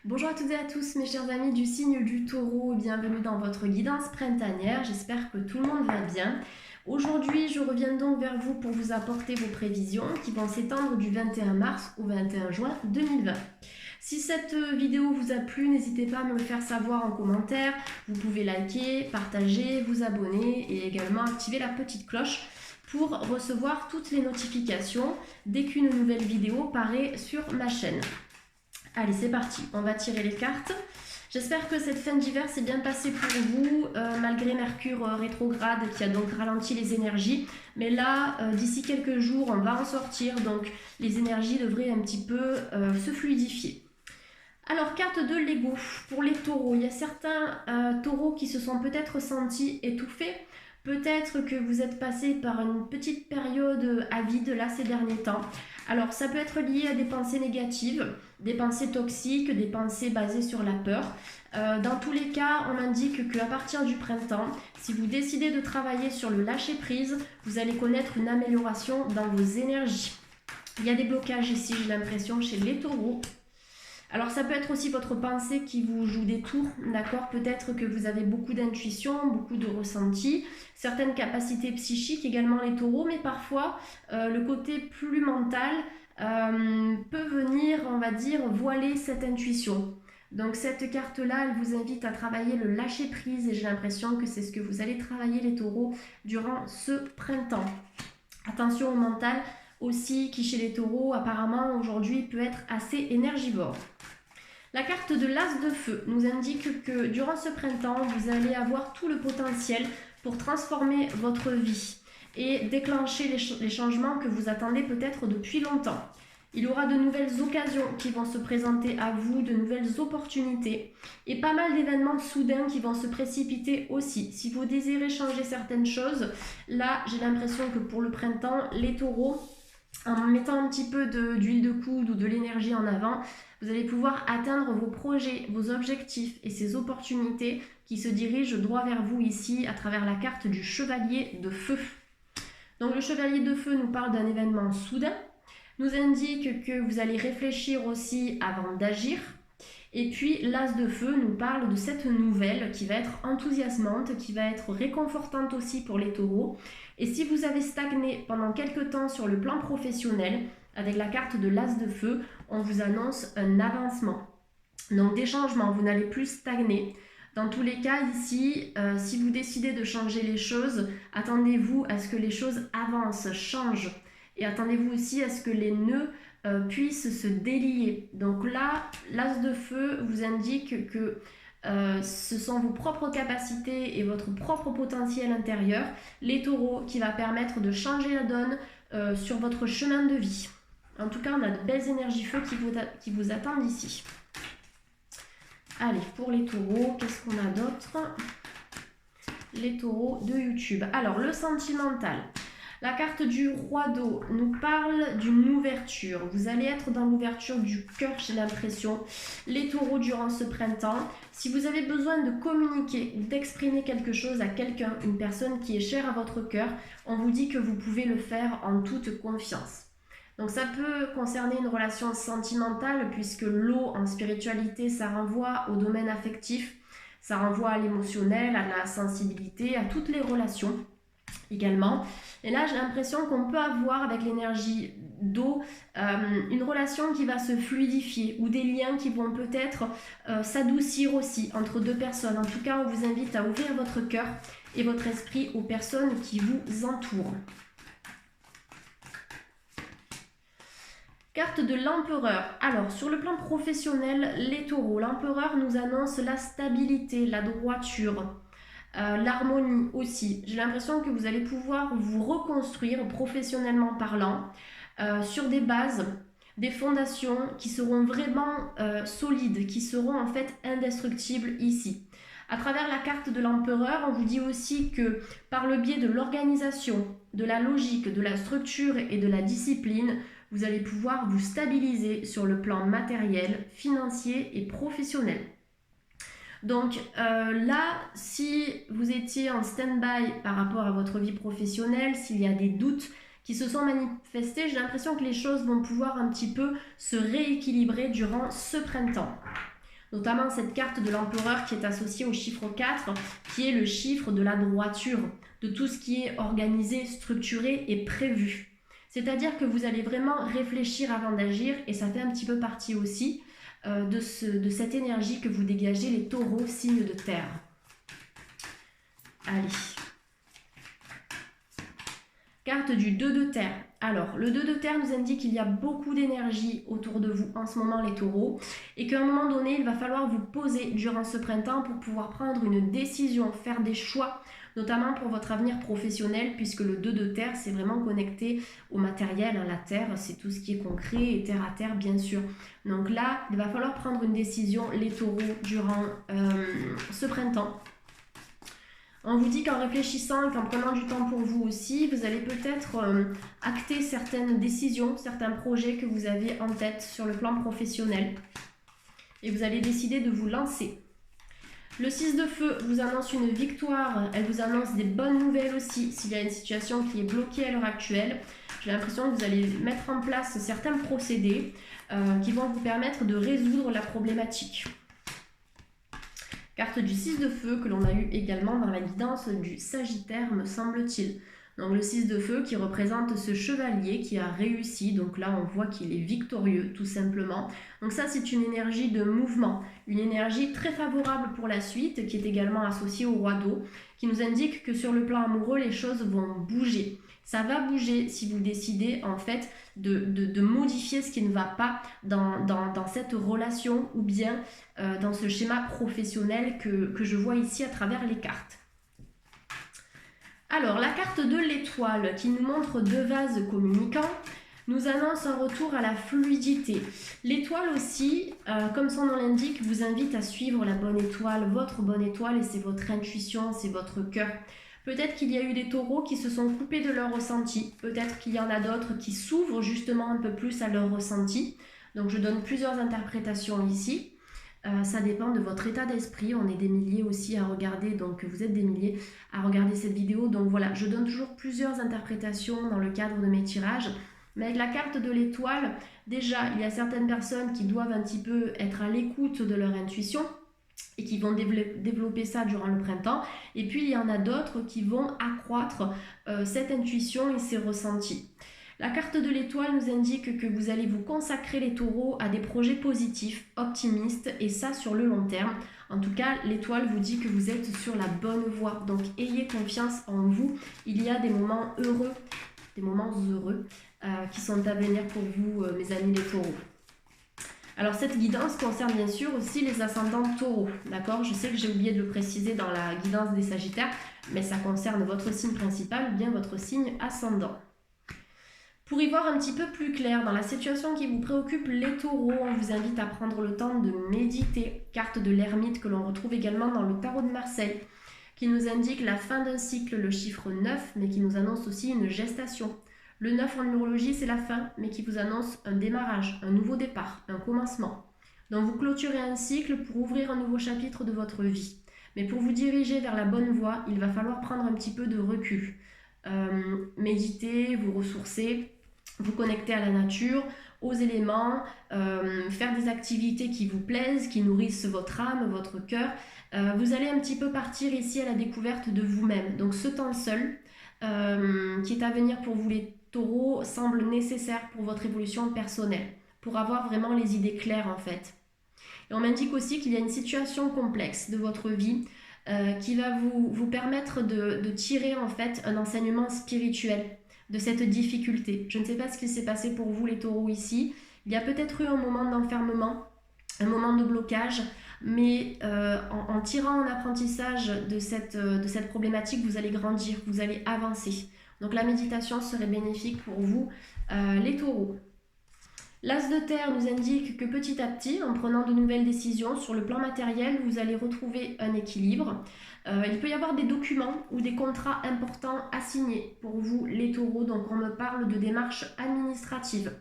Bonjour à toutes et à tous mes chers amis du signe du taureau, bienvenue dans votre guidance printanière, j'espère que tout le monde va bien. Aujourd'hui je reviens donc vers vous pour vous apporter vos prévisions qui vont s'étendre du 21 mars au 21 juin 2020. Si cette vidéo vous a plu, n'hésitez pas à me le faire savoir en commentaire, vous pouvez liker, partager, vous abonner et également activer la petite cloche pour recevoir toutes les notifications dès qu'une nouvelle vidéo paraît sur ma chaîne. Allez, c'est parti, on va tirer les cartes. J'espère que cette fin d'hiver s'est bien passée pour vous, malgré Mercure rétrograde qui a donc ralenti les énergies. Mais là, d'ici quelques jours, on va en sortir, donc les énergies devraient un petit peu se fluidifier. Alors, carte de l'ego pour les taureaux. Il y a certains taureaux qui se sont peut-être sentis étouffés. Peut-être que vous êtes passé par une petite période avide là ces derniers temps. Alors ça peut être lié à des pensées négatives, des pensées toxiques, des pensées basées sur la peur. Dans tous les cas, on indique qu'à partir du printemps, si vous décidez de travailler sur le lâcher-prise, vous allez connaître une amélioration dans vos énergies. Il y a des blocages ici, j'ai l'impression, chez les taureaux. Alors ça peut être aussi votre pensée qui vous joue des tours, d'accord? Peut-être que vous avez beaucoup d'intuition, beaucoup de ressenti, certaines capacités psychiques également les taureaux, mais parfois le côté plus mental peut venir, on va dire, voiler cette intuition. Donc cette carte-là, elle vous invite à travailler le lâcher-prise et j'ai l'impression que c'est ce que vous allez travailler les taureaux durant ce printemps. Attention au mental aussi qui chez les taureaux apparemment aujourd'hui peut être assez énergivore. La carte de l'As de feu nous indique que durant ce printemps, vous allez avoir tout le potentiel pour transformer votre vie et déclencher les changements que vous attendez peut-être depuis longtemps. Il y aura de nouvelles occasions qui vont se présenter à vous, de nouvelles opportunités et pas mal d'événements soudains qui vont se précipiter aussi. Si vous désirez changer certaines choses, là j'ai l'impression que pour le printemps, les taureaux, en mettant un petit peu d'huile de coude ou de l'énergie en avant, vous allez pouvoir atteindre vos projets, vos objectifs et ces opportunités qui se dirigent droit vers vous ici à travers la carte du chevalier de feu. Donc le chevalier de feu nous parle d'un événement soudain, nous indique que vous allez réfléchir aussi avant d'agir. Et puis l'as de feu nous parle de cette nouvelle qui va être enthousiasmante, qui va être réconfortante aussi pour les taureaux. Et si vous avez stagné pendant quelques temps sur le plan professionnel, avec la carte de l'as de feu, on vous annonce un avancement. Donc des changements, vous n'allez plus stagner. Dans tous les cas ici, si vous décidez de changer les choses, attendez-vous à ce que les choses avancent, changent. Et attendez-vous aussi à ce que les nœuds puissent se délier. Donc là, l'as de feu vous indique que ce sont vos propres capacités et votre propre potentiel intérieur, les taureaux, qui va permettre de changer la donne sur votre chemin de vie. En tout cas, on a de belles énergies feu qui vous attendent ici. Allez, pour les taureaux, qu'est-ce qu'on a d'autre? Les taureaux de YouTube. Alors, le sentimental. La carte du roi d'eau nous parle d'une ouverture. Vous allez être dans l'ouverture du cœur, j'ai l'impression. Les taureaux durant ce printemps. Si vous avez besoin de communiquer ou d'exprimer quelque chose à quelqu'un, une personne qui est chère à votre cœur, on vous dit que vous pouvez le faire en toute confiance. Donc ça peut concerner une relation sentimentale puisque l'eau en spiritualité, ça renvoie au domaine affectif, ça renvoie à l'émotionnel, à la sensibilité, à toutes les relations également. Et là, j'ai l'impression qu'on peut avoir avec l'énergie d'eau une relation qui va se fluidifier ou des liens qui vont peut-être s'adoucir aussi entre deux personnes. En tout cas, on vous invite à ouvrir votre cœur et votre esprit aux personnes qui vous entourent. Carte de l'empereur. Alors, sur le plan professionnel, les taureaux, l'empereur nous annonce la stabilité, la droiture, l'harmonie aussi. J'ai l'impression que vous allez pouvoir vous reconstruire professionnellement parlant sur des bases, des fondations qui seront vraiment solides, qui seront en fait indestructibles ici. À travers la carte de l'empereur, on vous dit aussi que par le biais de l'organisation, de la logique, de la structure et de la discipline, vous allez pouvoir vous stabiliser sur le plan matériel, financier et professionnel. Donc là, si vous étiez en stand-by par rapport à votre vie professionnelle, s'il y a des doutes qui se sont manifestés, j'ai l'impression que les choses vont pouvoir un petit peu se rééquilibrer durant ce printemps. notamment cette carte de l'empereur qui est associée au chiffre 4, qui est le chiffre de la droiture, de tout ce qui est organisé, structuré et prévu. C'est-à-dire que vous allez vraiment réfléchir avant d'agir, et ça fait un petit peu partie aussi de cette énergie que vous dégagez, les taureaux, signes de terre. Allez. Carte du 2 de terre. Alors, le 2 de terre nous indique qu'il y a beaucoup d'énergie autour de vous en ce moment, les taureaux, et qu'à un moment donné, il va falloir vous poser durant ce printemps pour pouvoir prendre une décision, faire des choix, notamment pour votre avenir professionnel, puisque le 2 de terre, c'est vraiment connecté au matériel. La terre, c'est tout ce qui est concret et terre à terre, bien sûr. Donc là, il va falloir prendre une décision, les taureaux, durant ce printemps. On vous dit qu'en réfléchissant et qu'en prenant du temps pour vous aussi, vous allez peut-être acter certaines décisions, certains projets que vous avez en tête sur le plan professionnel. Et vous allez décider de vous lancer. Le 6 de feu vous annonce une victoire, elle vous annonce des bonnes nouvelles aussi. S'il y a une situation qui est bloquée à l'heure actuelle, j'ai l'impression que vous allez mettre en place certains procédés qui vont vous permettre de résoudre la problématique. Carte du 6 de feu que l'on a eu également dans la guidance du Sagittaire, me semble-t-il. Donc le 6 de feu qui représente ce chevalier qui a réussi. Donc là, on voit qu'il est victorieux, tout simplement. Donc ça, c'est une énergie de mouvement, une énergie très favorable pour la suite, qui est également associée au roi d'eau, qui nous indique que sur le plan amoureux, les choses vont bouger. Ça va bouger si vous décidez en fait de modifier ce qui ne va pas dans cette relation ou bien dans ce schéma professionnel que je vois ici à travers les cartes. Alors, la carte de l'étoile qui nous montre deux vases communicants nous annonce un retour à la fluidité. L'étoile aussi, comme son nom l'indique, vous invite à suivre la bonne étoile, votre bonne étoile, et c'est votre intuition, c'est votre cœur. Peut-être qu'il y a eu des taureaux qui se sont coupés de leur ressenti. Peut-être qu'il y en a d'autres qui s'ouvrent justement un peu plus à leur ressenti. Donc je donne plusieurs interprétations ici. Ça dépend de votre état d'esprit. On est des milliers aussi à regarder, donc vous êtes des milliers à regarder cette vidéo. Donc voilà, je donne toujours plusieurs interprétations dans le cadre de mes tirages. Mais avec la carte de l'étoile, déjà, il y a certaines personnes qui doivent un petit peu être à l'écoute de leur intuition et qui vont développer ça durant le printemps. Et puis, il y en a d'autres qui vont accroître cette intuition et ces ressentis. La carte de l'étoile nous indique que vous allez vous consacrer, les taureaux, à des projets positifs, optimistes, et ça sur le long terme. En tout cas, l'étoile vous dit que vous êtes sur la bonne voie. Donc, ayez confiance en vous. Il y a des moments heureux, qui sont à venir pour vous, mes amis les taureaux. Alors cette guidance concerne bien sûr aussi les ascendants taureaux, d'accord? Je sais que j'ai oublié de le préciser dans la guidance des sagittaires, mais ça concerne votre signe principal ou bien votre signe ascendant. Pour y voir un petit peu plus clair dans la situation qui vous préoccupe, les taureaux, on vous invite à prendre le temps de méditer. Carte de l'ermite que l'on retrouve également dans le tarot de Marseille, qui nous indique la fin d'un cycle, le chiffre 9, mais qui nous annonce aussi une gestation. Le 9 en numérologie, c'est la fin, mais qui vous annonce un démarrage, un nouveau départ, un commencement. Donc vous clôturez un cycle pour ouvrir un nouveau chapitre de votre vie. Mais pour vous diriger vers la bonne voie, il va falloir prendre un petit peu de recul. Méditer, vous ressourcer, vous connecter à la nature, aux éléments, faire des activités qui vous plaisent, qui nourrissent votre âme, votre cœur. Vous allez un petit peu partir ici à la découverte de vous-même. Donc ce temps seul, qui est à venir pour vous les taureaux, semble nécessaire pour votre évolution personnelle, pour avoir vraiment les idées claires en fait. Et on m'indique aussi qu'il y a une situation complexe de votre vie qui va vous permettre de tirer en fait un enseignement spirituel de cette difficulté. Je ne sais pas ce qui s'est passé pour vous les taureaux ici. Il y a peut-être eu un moment d'enfermement, un moment de blocage, mais en tirant un apprentissage de cette problématique, vous allez grandir, vous allez avancer. Donc la méditation serait bénéfique pour vous, les taureaux. L'as de terre nous indique que petit à petit, en prenant de nouvelles décisions sur le plan matériel, vous allez retrouver un équilibre. Il peut y avoir des documents ou des contrats importants à signer pour vous, les taureaux. Donc on me parle de démarches administratives.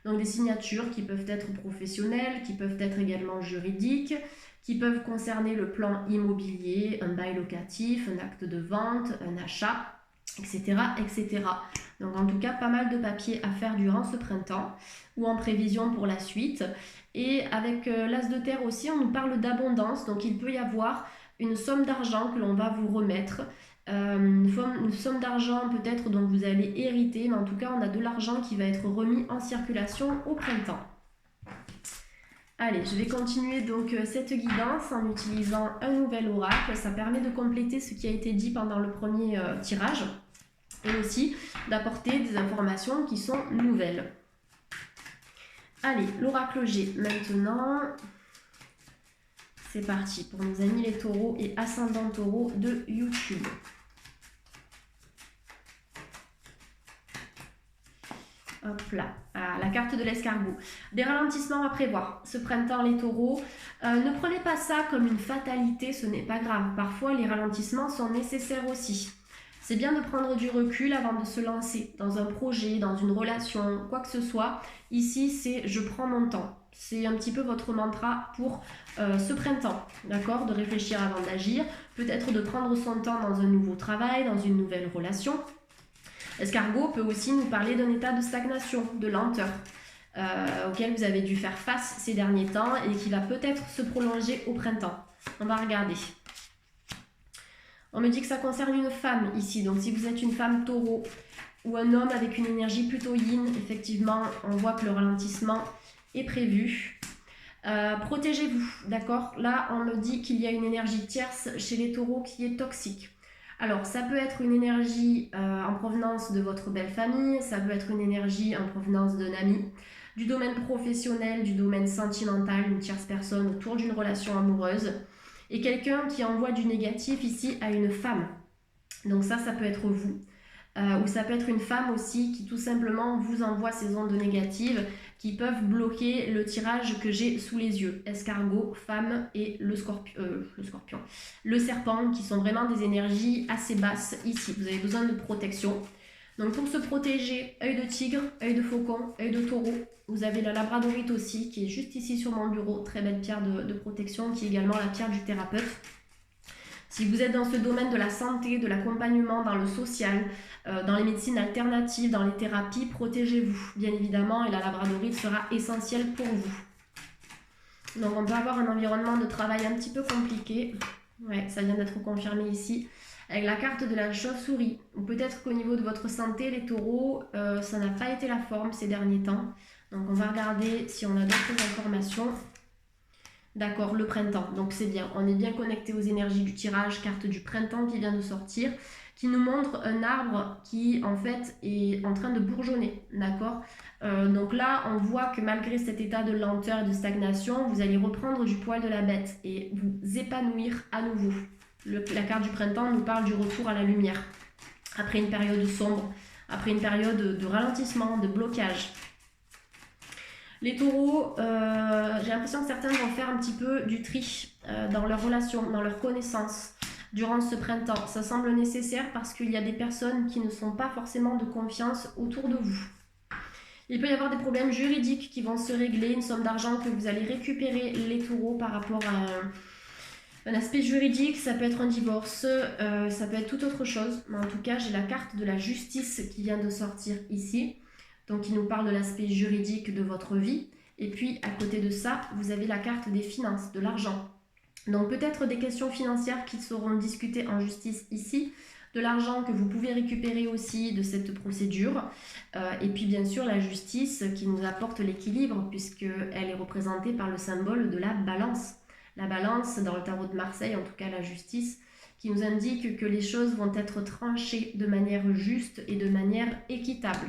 Donc des signatures qui peuvent être professionnelles, qui peuvent être également juridiques, qui peuvent concerner le plan immobilier, un bail locatif, un acte de vente, un achat, etc., etc. Donc en tout cas, pas mal de papiers à faire durant ce printemps ou en prévision pour la suite. Et avec l'As de terre aussi, on nous parle d'abondance. Donc il peut y avoir une somme d'argent que l'on va vous remettre. Une somme d'argent peut-être dont vous allez hériter, mais en tout cas, on a de l'argent qui va être remis en circulation au printemps. Allez, je vais continuer donc cette guidance en utilisant un nouvel oracle. Ça permet de compléter ce qui a été dit pendant le premier tirage et aussi d'apporter des informations qui sont nouvelles. Allez, l'oracle G maintenant. C'est parti pour nos amis les taureaux et ascendants taureaux de YouTube. Hop là, la carte de l'escargot. Des ralentissements à prévoir. Ce printemps, les taureaux, ne prenez pas ça comme une fatalité, ce n'est pas grave. Parfois, les ralentissements sont nécessaires aussi. C'est bien de prendre du recul avant de se lancer dans un projet, dans une relation, quoi que ce soit. Ici, c'est « je prends mon temps ». C'est un petit peu votre mantra pour ce printemps, d'accord? De réfléchir avant d'agir, peut-être de prendre son temps dans un nouveau travail, dans une nouvelle relation. L'escargot peut aussi nous parler d'un état de stagnation, de lenteur, auquel vous avez dû faire face ces derniers temps et qui va peut-être se prolonger au printemps. On va regarder. On me dit que ça concerne une femme ici, donc si vous êtes une femme taureau ou un homme avec une énergie plutôt yin, effectivement, on voit que le ralentissement est prévu. Protégez-vous, d'accord? Là, on me dit qu'il y a une énergie tierce chez les taureaux qui est toxique. Alors, ça peut être une énergie en provenance de votre belle famille, ça peut être une énergie en provenance d'un ami, du domaine professionnel, du domaine sentimental, une tierce personne autour d'une relation amoureuse, et quelqu'un qui envoie du négatif ici à une femme. Donc ça peut être vous. Ou ça peut être une femme aussi qui tout simplement vous envoie ces ondes négatives qui peuvent bloquer le tirage que j'ai sous les yeux. Escargot, femme et le scorpion. Le serpent qui sont vraiment des énergies assez basses ici. Vous avez besoin de protection. Donc pour se protéger, œil de tigre, œil de faucon, œil de taureau. Vous avez la labradorite aussi qui est juste ici sur mon bureau. Très belle pierre de protection qui est également la pierre du thérapeute. Si vous êtes dans ce domaine de la santé, de l'accompagnement, dans le social, dans les médecines alternatives, dans les thérapies, protégez-vous, bien évidemment, et la labradorite sera essentielle pour vous. Donc on peut avoir un environnement de travail un petit peu compliqué. Ouais, ça vient d'être confirmé ici. Avec la carte de la chauve-souris. Ou peut-être qu'au niveau de votre santé, les taureaux, ça n'a pas été la forme ces derniers temps. Donc on va regarder si on a d'autres informations. D'accord, le printemps, donc c'est bien, on est bien connecté aux énergies du tirage, carte du printemps qui vient de sortir, qui nous montre un arbre qui en fait est en train de bourgeonner, d'accord? Donc là, on voit que malgré cet état de lenteur et de stagnation, vous allez reprendre du poil de la bête et vous épanouir à nouveau. La carte du printemps nous parle du retour à la lumière, après une période sombre, après une période de ralentissement, de blocage. Les taureaux, j'ai l'impression que certains vont faire un petit peu du tri dans leurs relations, dans leurs connaissances durant ce printemps. Ça semble nécessaire parce qu'il y a des personnes qui ne sont pas forcément de confiance autour de vous. Il peut y avoir des problèmes juridiques qui vont se régler, une somme d'argent que vous allez récupérer les taureaux par rapport à un aspect juridique. Ça peut être un divorce, ça peut être toute autre chose. Mais en tout cas, j'ai la carte de la justice qui vient de sortir ici. Donc, il nous parle de l'aspect juridique de votre vie. Et puis, à côté de ça, vous avez la carte des finances, de l'argent. Donc, peut-être des questions financières qui seront discutées en justice ici. De l'argent que vous pouvez récupérer aussi de cette procédure. Et puis, bien sûr, la justice qui nous apporte l'équilibre puisqu'elle est représentée par le symbole de la balance. La balance, dans le tarot de Marseille, en tout cas la justice, qui nous indique que les choses vont être tranchées de manière juste et de manière équitable.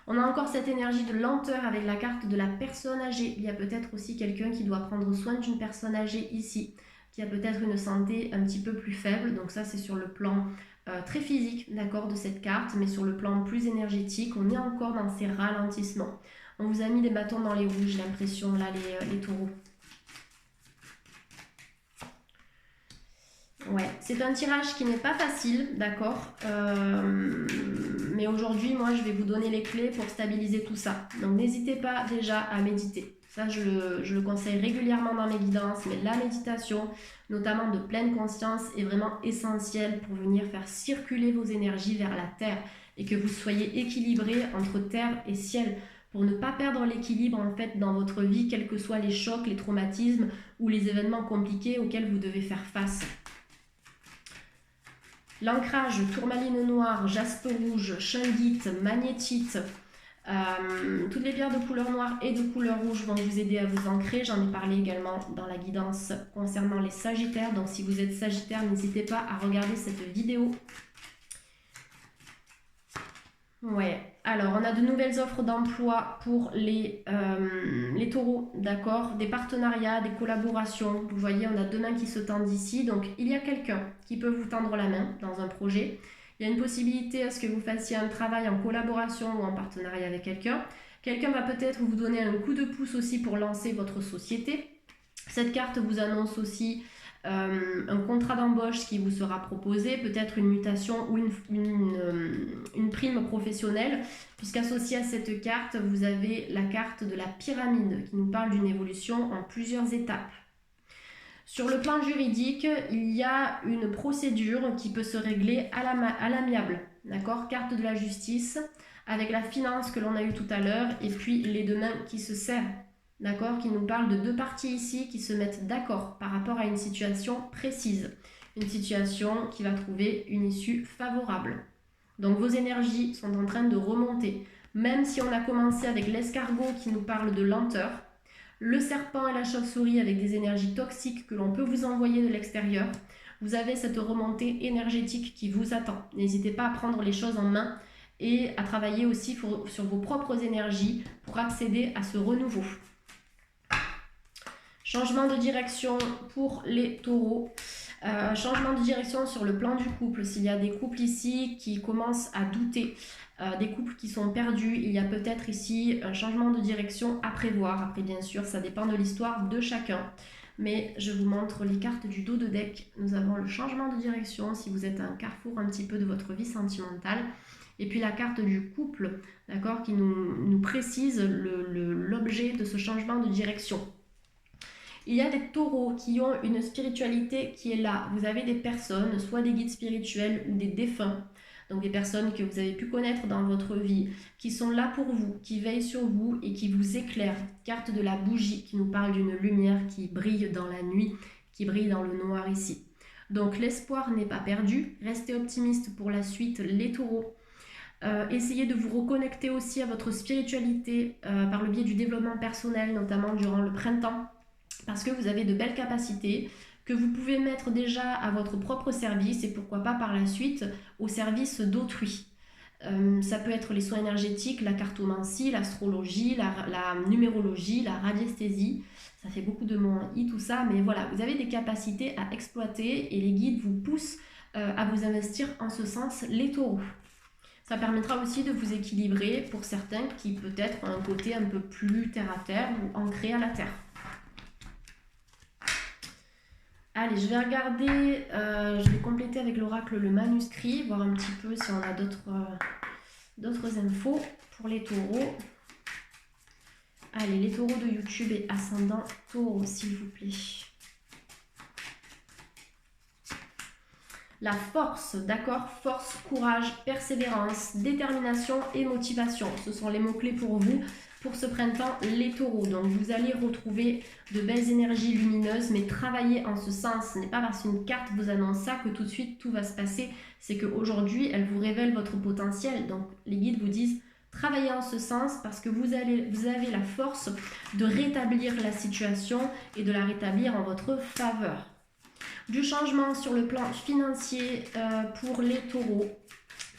On a encore cette énergie de lenteur avec la carte de la personne âgée. Il y a peut-être aussi quelqu'un qui doit prendre soin d'une personne âgée ici, qui a peut-être une santé un petit peu plus faible. Donc ça, c'est sur le plan très physique, d'accord, de cette carte, mais sur le plan plus énergétique, on est encore dans ces ralentissements. On vous a mis des bâtons dans les roues, j'ai l'impression, là, les taureaux. Ouais, c'est un tirage qui n'est pas facile, d'accord, mais aujourd'hui, moi, je vais vous donner les clés pour stabiliser tout ça. Donc, n'hésitez pas déjà à méditer. Ça, je le conseille régulièrement dans mes guidances, mais la méditation, notamment de pleine conscience, est vraiment essentielle pour venir faire circuler vos énergies vers la terre. et que vous soyez équilibré entre terre et ciel pour ne pas perdre l'équilibre en fait dans votre vie, quels que soient les chocs, les traumatismes ou les événements compliqués auxquels vous devez faire face. L'ancrage, tourmaline noire, jaspe rouge, shungite, magnétite, toutes les pierres de couleur noire et de couleur rouge vont vous aider à vous ancrer. J'en ai parlé également dans la guidance concernant les sagittaires. Donc si vous êtes sagittaire, n'hésitez pas à regarder cette vidéo. Ouais, alors on a de nouvelles offres d'emploi pour les taureaux, d'accord, des partenariats, des collaborations. Vous voyez, on a deux mains qui se tendent ici, donc il y a quelqu'un qui peut vous tendre la main dans un projet. Il y a une possibilité à ce que vous fassiez un travail en collaboration ou en partenariat avec quelqu'un. Quelqu'un va peut-être vous donner un coup de pouce aussi pour lancer votre société. Cette carte vous annonce aussi un contrat d'embauche qui vous sera proposé, peut-être une mutation ou une prime professionnelle, puisqu'associé à cette carte, vous avez la carte de la pyramide qui nous parle d'une évolution en plusieurs étapes. Sur le plan juridique, il y a une procédure qui peut se régler à l'amiable, d'accord? Carte de la justice, avec la finance que l'on a eue tout à l'heure, et puis les deux mains qui se serrent. D'accord, qui nous parle de deux parties ici qui se mettent d'accord par rapport à une situation précise. Une situation qui va trouver une issue favorable. Donc vos énergies sont en train de remonter. Même si on a commencé avec l'escargot qui nous parle de lenteur, le serpent et la chauve-souris avec des énergies toxiques que l'on peut vous envoyer de l'extérieur, vous avez cette remontée énergétique qui vous attend. N'hésitez pas à prendre les choses en main et à travailler aussi sur vos propres énergies pour accéder à ce renouveau. Changement de direction pour les taureaux. Changement de direction sur le plan du couple. S'il y a des couples ici qui commencent à douter, des couples qui sont perdus, il y a peut-être ici un changement de direction à prévoir. Après, bien sûr, ça dépend de l'histoire de chacun. Mais je vous montre les cartes du dos de deck. Nous avons le changement de direction si vous êtes à un carrefour un petit peu de votre vie sentimentale. Et puis la carte du couple, d'accord, qui nous précise l'objet de ce changement de direction. Il y a des taureaux qui ont une spiritualité qui est là. Vous avez des personnes, soit des guides spirituels ou des défunts, donc des personnes que vous avez pu connaître dans votre vie, qui sont là pour vous, qui veillent sur vous et qui vous éclairent. Carte de la bougie qui nous parle d'une lumière qui brille dans la nuit, qui brille dans le noir ici. Donc l'espoir n'est pas perdu. Restez optimiste pour la suite, les taureaux. Essayez de vous reconnecter aussi à votre spiritualité par le biais du développement personnel, notamment durant le printemps. Parce que vous avez de belles capacités que vous pouvez mettre déjà à votre propre service et pourquoi pas par la suite au service d'autrui. Ça peut être les soins énergétiques, la cartomancie, l'astrologie, la numérologie, la radiesthésie. Ça fait beaucoup de mots en i tout ça, mais voilà, vous avez des capacités à exploiter et les guides vous poussent à vous investir en ce sens, les taureaux. Ça permettra aussi de vous équilibrer pour certains qui peut-être ont un côté un peu plus terre à terre ou ancré à la terre. Allez, je vais regarder, je vais compléter avec l'oracle le manuscrit, voir un petit peu si on a d'autres infos pour les taureaux. Allez, les taureaux de YouTube et ascendant taureau, s'il vous plaît. La force, d'accord? Force, courage, persévérance, détermination et motivation. Ce sont les mots-clés pour vous. Pour ce printemps, les taureaux. Donc vous allez retrouver de belles énergies lumineuses, mais travailler en ce sens. Ce n'est pas parce qu'une carte vous annonce ça que tout de suite tout va se passer. C'est qu'aujourd'hui, elle vous révèle votre potentiel. Donc les guides vous disent, travaillez en ce sens parce que vous avez la force de rétablir la situation et de la rétablir en votre faveur. Du changement sur le plan financier pour les taureaux.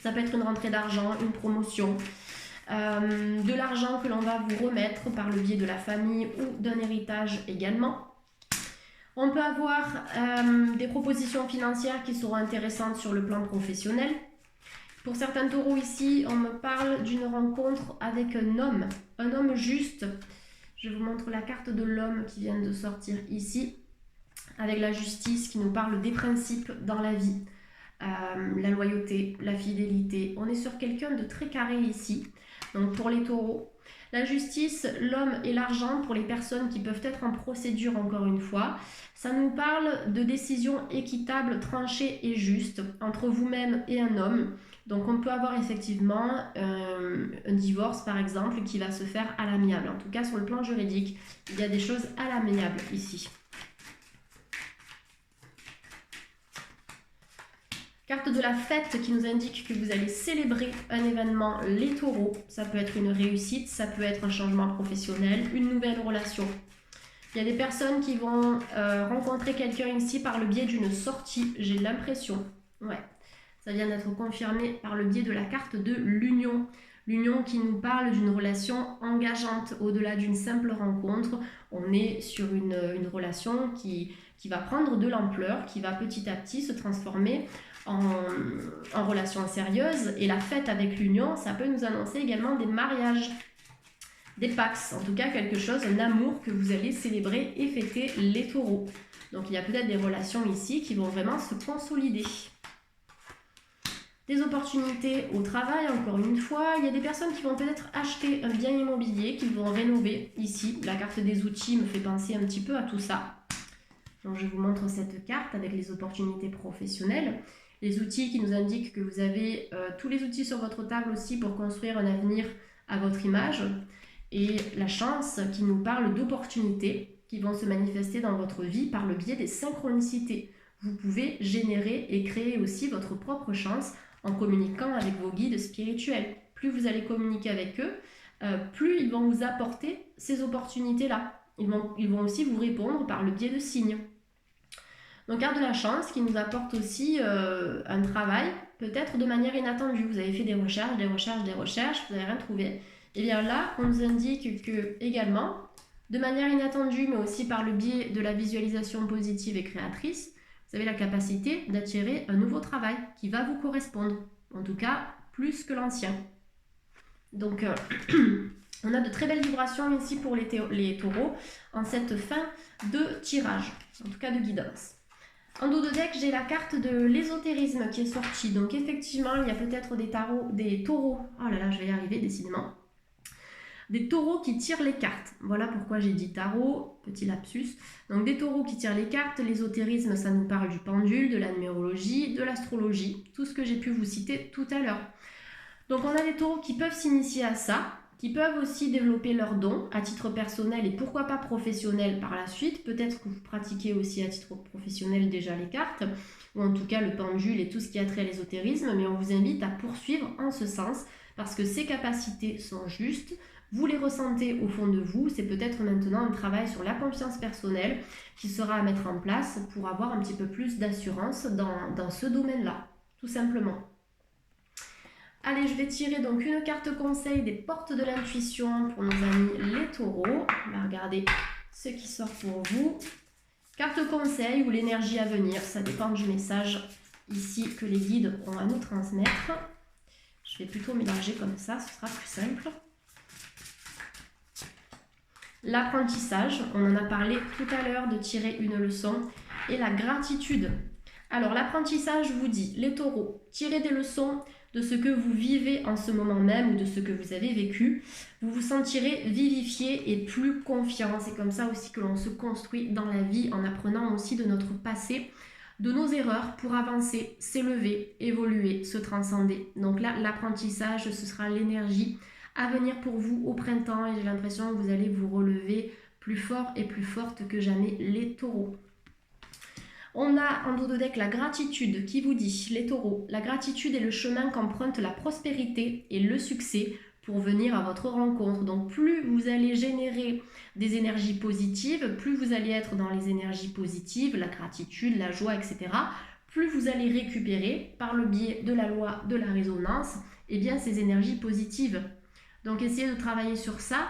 Ça peut être une rentrée d'argent, une promotion. De l'argent que l'on va vous remettre par le biais de la famille ou d'un héritage également. On peut avoir des propositions financières qui seront intéressantes sur le plan professionnel. Pour certains taureaux ici, on me parle d'une rencontre avec un homme juste. Je vous montre la carte de l'homme qui vient de sortir ici, avec la justice qui nous parle des principes dans la vie. La loyauté, la fidélité. On est sur quelqu'un de très carré ici. Donc pour les taureaux, la justice, l'homme et l'argent pour les personnes qui peuvent être en procédure encore une fois. Ça nous parle de décisions équitables, tranchées et justes entre vous-même et un homme. Donc on peut avoir effectivement un divorce par exemple qui va se faire à l'amiable. En tout cas sur le plan juridique, il y a des choses à l'amiable ici. Carte de la fête qui nous indique que vous allez célébrer un événement, les taureaux. Ça peut être une réussite, ça peut être un changement professionnel, une nouvelle relation. Il y a des personnes qui vont rencontrer quelqu'un ici par le biais d'une sortie, j'ai l'impression. Ouais, ça vient d'être confirmé par le biais de la carte de l'union. L'union qui nous parle d'une relation engageante au-delà d'une simple rencontre. On est sur une relation qui va prendre de l'ampleur, qui va petit à petit se transformer en relation sérieuse. Et la fête avec l'union, ça peut nous annoncer également des mariages, des pax, en tout cas quelque chose, un amour que vous allez célébrer et fêter les taureaux. Donc il y a peut-être des relations ici qui vont vraiment se consolider. Des opportunités au travail, encore une fois. Il y a des personnes qui vont peut-être acheter un bien immobilier, qui vont rénover. Ici, la carte des outils me fait penser un petit peu à tout ça. Donc je vous montre cette carte avec les opportunités professionnelles. Les outils qui nous indiquent que vous avez tous les outils sur votre table aussi pour construire un avenir à votre image. Et la chance qui nous parle d'opportunités qui vont se manifester dans votre vie par le biais des synchronicités. Vous pouvez générer et créer aussi votre propre chance en communiquant avec vos guides spirituels. Plus vous allez communiquer avec eux, plus ils vont vous apporter ces opportunités-là. Ils vont aussi vous répondre par le biais de signes. Donc, carte de la chance qui nous apporte aussi un travail, peut-être de manière inattendue. Vous avez fait des recherches, vous n'avez rien trouvé. Et bien là, on nous indique que également, de manière inattendue, mais aussi par le biais de la visualisation positive et créatrice, vous avez la capacité d'attirer un nouveau travail qui va vous correspondre. En tout cas, plus que l'ancien. Donc, on a de très belles vibrations ici pour les taureaux en cette fin de tirage, en tout cas de guidance. En dos de deck, j'ai la carte de l'ésotérisme qui est sortie. Donc effectivement, il y a peut-être des taureaux. Oh là là, je vais y arriver décidément. Des taureaux qui tirent les cartes. Voilà pourquoi j'ai dit tarot, petit lapsus. Donc des taureaux qui tirent les cartes. L'ésotérisme, ça nous parle du pendule, de la numérologie, de l'astrologie. Tout ce que j'ai pu vous citer tout à l'heure. Donc on a des taureaux qui peuvent s'initier à ça, qui peuvent aussi développer leurs dons à titre personnel et pourquoi pas professionnel par la suite. Peut-être que vous pratiquez aussi à titre professionnel déjà les cartes, ou en tout cas le pendule et tout ce qui a trait à l'ésotérisme, mais on vous invite à poursuivre en ce sens parce que ces capacités sont justes, vous les ressentez au fond de vous, c'est peut-être maintenant un travail sur la confiance personnelle qui sera à mettre en place pour avoir un petit peu plus d'assurance dans ce domaine-là, tout simplement. Allez, je vais tirer donc une carte conseil des portes de l'intuition pour nos amis les taureaux. On va regarder ce qui sort pour vous. Carte conseil ou l'énergie à venir, ça dépend du message ici que les guides ont à nous transmettre. Je vais plutôt mélanger comme ça, ce sera plus simple. L'apprentissage, on en a parlé tout à l'heure de tirer une leçon. Et la gratitude. Alors l'apprentissage vous dit, les taureaux, tirez des leçons de ce que vous vivez en ce moment même ou de ce que vous avez vécu. Vous vous sentirez vivifié et plus confiant. C'est comme ça aussi que l'on se construit dans la vie en apprenant aussi de notre passé, de nos erreurs pour avancer, s'élever, évoluer, se transcender. Donc là, l'apprentissage, ce sera l'énergie à venir pour vous au printemps et j'ai l'impression que vous allez vous relever plus fort et plus forte que jamais les taureaux. On a en dos de deck la gratitude qui vous dit, les taureaux, la gratitude est le chemin qu'emprunte la prospérité et le succès pour venir à votre rencontre. Donc plus vous allez générer des énergies positives, plus vous allez être dans les énergies positives, la gratitude, la joie, etc., plus vous allez récupérer par le biais de la loi de la résonance, eh bien, ces énergies positives. Donc essayez de travailler sur ça.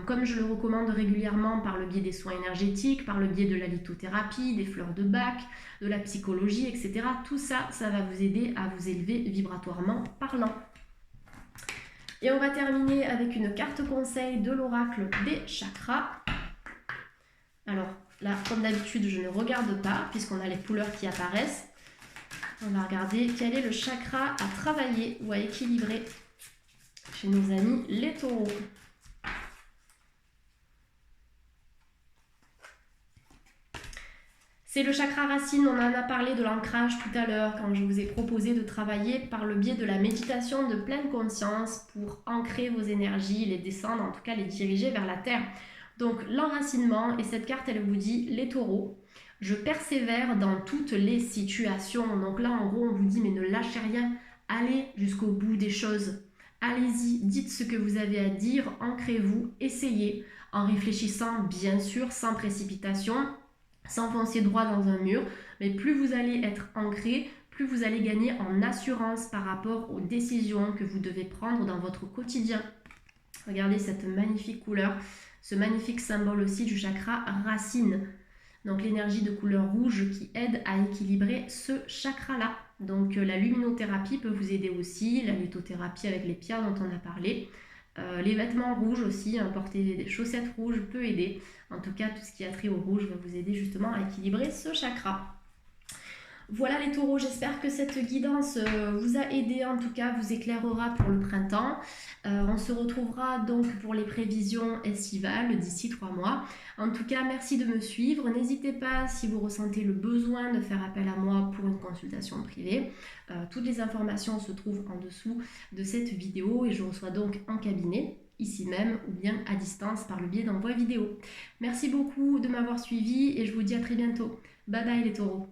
Comme je le recommande régulièrement par le biais des soins énergétiques, par le biais de la lithothérapie, des fleurs de Bach, de la psychologie, etc. Tout ça, ça va vous aider à vous élever vibratoirement parlant. Et on va terminer avec une carte conseil de l'oracle des chakras. Alors là, comme d'habitude, je ne regarde pas puisqu'on a les couleurs qui apparaissent. On va regarder quel est le chakra à travailler ou à équilibrer chez nos amis les taureaux. C'est le chakra racine, on en a parlé de l'ancrage tout à l'heure quand je vous ai proposé de travailler par le biais de la méditation de pleine conscience pour ancrer vos énergies, les descendre, en tout cas les diriger vers la terre. Donc l'enracinement, et cette carte elle vous dit les taureaux, je persévère dans toutes les situations. Donc là en gros on vous dit mais ne lâchez rien, allez jusqu'au bout des choses. Allez-y, dites ce que vous avez à dire, ancrez-vous, essayez, en réfléchissant bien sûr, sans précipitation, sans foncer droit dans un mur, mais plus vous allez être ancré, plus vous allez gagner en assurance par rapport aux décisions que vous devez prendre dans votre quotidien. Regardez cette magnifique couleur, ce magnifique symbole aussi du chakra racine. Donc l'énergie de couleur rouge qui aide à équilibrer ce chakra-là. Donc la luminothérapie peut vous aider aussi, la lithothérapie avec les pierres dont on a parlé. Les vêtements rouges aussi, porter des chaussettes rouges peut aider. En tout cas, tout ce qui a trait au rouge va vous aider justement à équilibrer ce chakra. Voilà les taureaux, j'espère que cette guidance vous a aidé, en tout cas vous éclairera pour le printemps. On se retrouvera donc pour les prévisions estivales d'ici 3 mois. En tout cas, merci de me suivre. N'hésitez pas, si vous ressentez le besoin, de faire appel à moi pour une consultation privée. Toutes les informations se trouvent en dessous de cette vidéo et je reçois donc en cabinet, ici même, ou bien à distance par le biais d'envoi vidéo. Merci beaucoup de m'avoir suivi et je vous dis à très bientôt. Bye bye les taureaux.